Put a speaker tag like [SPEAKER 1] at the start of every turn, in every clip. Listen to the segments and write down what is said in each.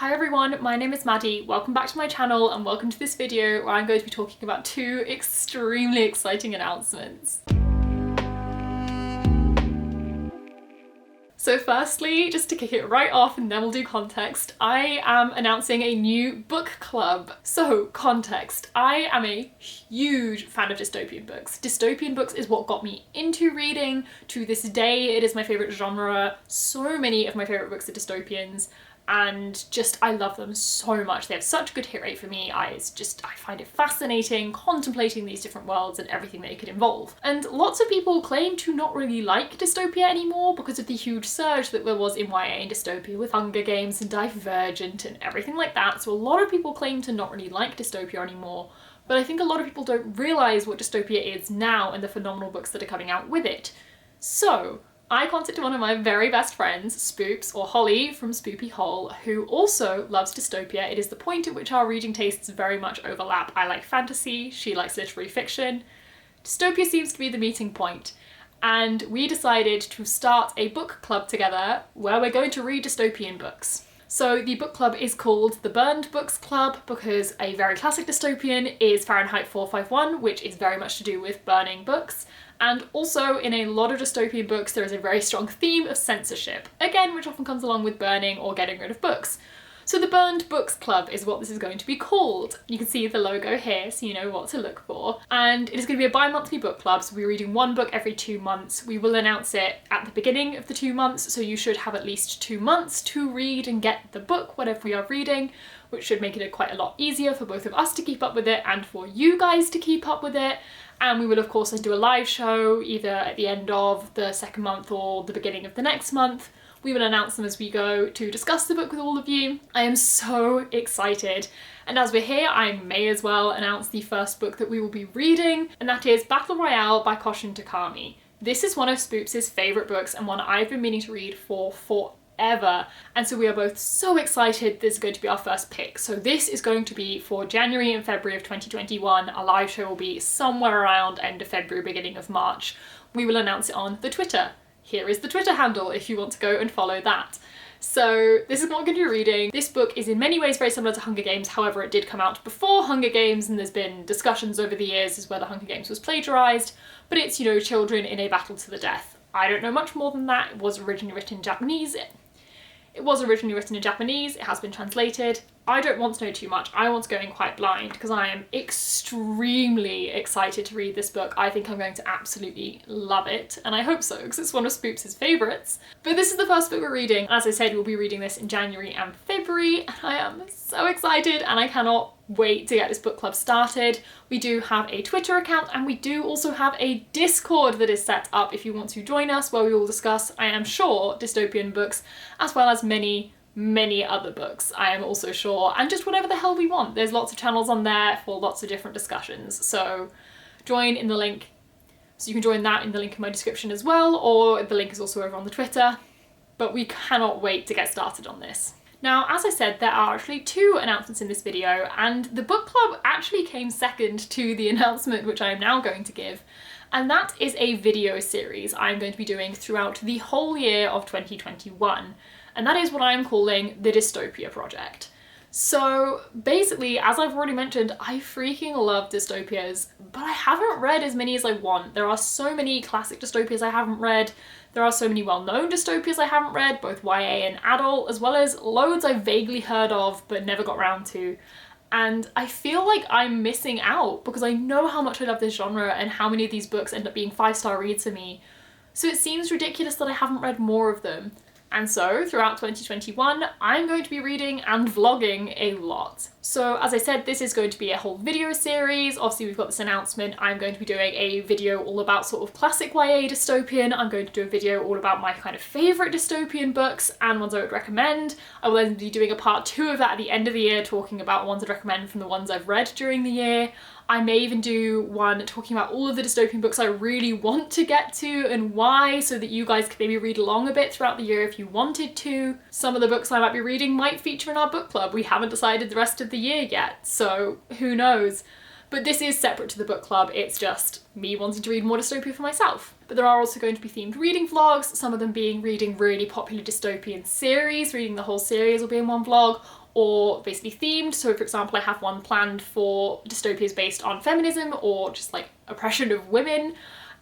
[SPEAKER 1] Hi everyone, my name is Maddie. Welcome back to my channel and welcome to this video where I'm going to be talking about two extremely exciting announcements. So firstly, just to kick it right off and then we'll do context, I am announcing a new book club. So context, I am a huge fan of dystopian books. Dystopian books is what got me into reading. To this day, it is my favourite genre. So many of my favourite books are dystopians. And just, I love them so much. They have such a good hit rate for me. I find it fascinating contemplating these different worlds and everything they could involve. And lots of people claim to not really like dystopia anymore because of the huge surge that there was in YA and dystopia with Hunger Games and Divergent and everything like that. So a lot of people claim to not really like dystopia anymore. But I think a lot of people don't realise what dystopia is now and the phenomenal books that are coming out with it. So I contacted one of my very best friends, Spoops, or Holly from Spoopy Hole, who also loves dystopia. It is the point at which our reading tastes very much overlap. I like fantasy, she likes literary fiction. Dystopia seems to be the meeting point. And we decided to start a book club together where we're going to read dystopian books. So the book club is called the Burned Books Club because a very classic dystopian is Fahrenheit 451, which is very much to do with burning books. And also in a lot of dystopian books there is a very strong theme of censorship, again which often comes along with burning or getting rid of books. So the Burned Books Club is what this is going to be called. You can see the logo here so you know what to look for. And it is going to be a bi-monthly book club, so we're reading one book every 2 months. We will announce it at the beginning of the 2 months, so you should have at least 2 months to read and get the book, whatever we are reading, which should make it quite a lot easier for both of us to keep up with it and for you guys to keep up with it. And we will of course then do a live show either at the end of the second month or the beginning of the next month. We will announce them as we go to discuss the book with all of you. I am so excited. And as we're here, I may as well announce the first book that we will be reading, and that is Battle Royale by Koushun Takami. This is one of Spoops' favourite books and one I've been meaning to read for forever. And so we are both so excited this is going to be our first pick. So this is going to be for January and February of 2021. Our live show will be somewhere around end of February, beginning of March. We will announce it on the Twitter. Here is the Twitter handle if you want to go and follow that. So this is what I'm going to be reading. This book is in many ways very similar to Hunger Games, however it did come out before Hunger Games and there's been discussions over the years as whether Hunger Games was plagiarised, but it's, you know, children in a battle to the death. I don't know much more than that. It was originally written in Japanese. It has been translated. I don't want to know too much. I want to go in quite blind because I am extremely excited to read this book. I think I'm going to absolutely love it, and I hope so because it's one of Spoops' favourites. But this is the first book we're reading. As I said, we'll be reading this in January and February, and I am so excited and I cannot wait to get this book club started. We do have a Twitter account and we do also have a Discord that is set up if you want to join us, where we will discuss, I am sure, dystopian books as well as many other books, I am also sure, and just whatever the hell we want. There's lots of channels on there for lots of different discussions, so join in the link. So you can join that in the link in my description as well, or the link is also over on the Twitter. But we cannot wait to get started on this. Now, as I said, there are actually 2 announcements in this video, and the book club actually came second to the announcement which I am now going to give, and that is a video series I'm going to be doing throughout the whole year of 2021. And that is what I'm calling the Dystopia Project. So basically, as I've already mentioned, I freaking love dystopias, but I haven't read as many as I want. There are so many classic dystopias I haven't read. There are so many well-known dystopias I haven't read, both YA and adult, as well as loads I've vaguely heard of but never got around to. And I feel like I'm missing out because I know how much I love this genre and how many of these books end up being 5-star reads for me. So it seems ridiculous that I haven't read more of them. And so throughout 2021, I'm going to be reading and vlogging a lot. So as I said, this is going to be a whole video series. Obviously we've got this announcement. I'm going to be doing a video all about sort of classic YA dystopian. I'm going to do a video all about my kind of favourite dystopian books and ones I would recommend. I will then be doing a part 2 of that at the end of the year, talking about ones I'd recommend from the ones I've read during the year. I may even do one talking about all of the dystopian books I really want to get to and why, so that you guys could maybe read along a bit throughout the year if you wanted to. Some of the books I might be reading might feature in our book club. We haven't decided the rest of the year yet, so who knows. But this is separate to the book club, it's just me wanting to read more dystopia for myself. But there are also going to be themed reading vlogs, some of them being reading really popular dystopian series, reading the whole series will be in one vlog, or basically themed. So for example, I have one planned for dystopias based on feminism or just like oppression of women.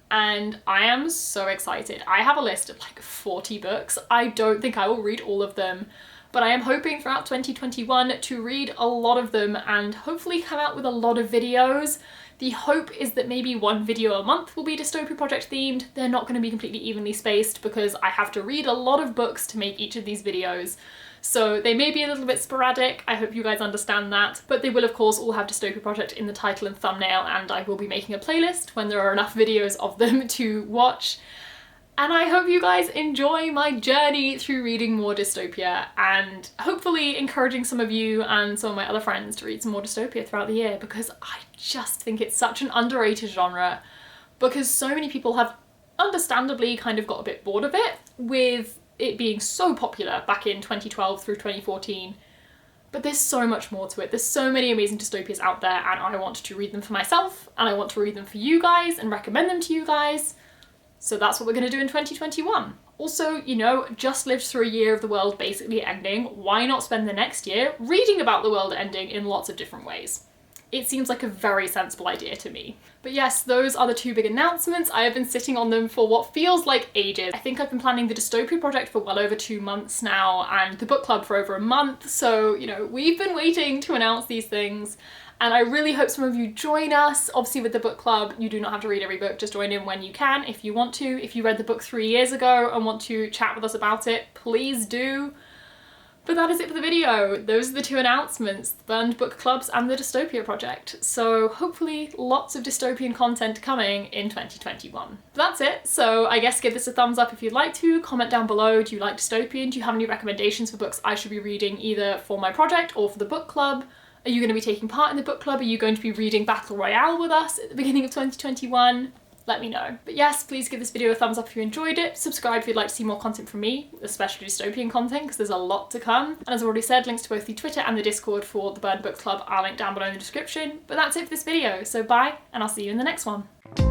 [SPEAKER 1] And I am so excited. I have a list of like 40 books. I don't think I will read all of them, but I am hoping throughout 2021 to read a lot of them and hopefully come out with a lot of videos. The hope is that maybe one video a month will be Dystopia Project themed. They're not going to be completely evenly spaced because I have to read a lot of books to make each of these videos. So they may be a little bit sporadic, I hope you guys understand that, but they will of course all have Dystopia Project in the title and thumbnail, and I will be making a playlist when there are enough videos of them to watch. And I hope you guys enjoy my journey through reading more dystopia and hopefully encouraging some of you and some of my other friends to read some more dystopia throughout the year, because I just think it's such an underrated genre, because so many people have understandably kind of got a bit bored of it with it being so popular back in 2012 through 2014. But there's so much more to it. There's so many amazing dystopias out there, and I want to read them for myself, and I want to read them for you guys and recommend them to you guys. So that's what we're going to do in 2021. Also, you know, just lived through a year of the world basically ending. Why not spend the next year reading about the world ending in lots of different ways? It seems like a very sensible idea to me. But yes, those are the two big announcements. I have been sitting on them for what feels like ages. I think I've been planning the Dystopia Project for well over 2 months now, and the book club for over a month. So, you know, we've been waiting to announce these things. And I really hope some of you join us. Obviously with the book club, you do not have to read every book, just join in when you can if you want to. If you read the book 3 years ago and want to chat with us about it, please do. But that is it for the video. Those are the two announcements, the Burned Book Clubs and the Dystopia Project. So hopefully lots of dystopian content coming in 2021. But that's it. So I guess give this a thumbs up if you'd like to. Comment down below, do you like dystopian? Do you have any recommendations for books I should be reading either for my project or for the book club? Are you going to be taking part in the book club? Are you going to be reading Battle Royale with us at the beginning of 2021? Let me know. But yes, please give this video a thumbs up if you enjoyed it. Subscribe if you'd like to see more content from me, especially dystopian content, because there's a lot to come. And as I already said, links to both the Twitter and the Discord for the Burned Book Club are linked down below in the description. But that's it for this video, so bye, and I'll see you in the next one.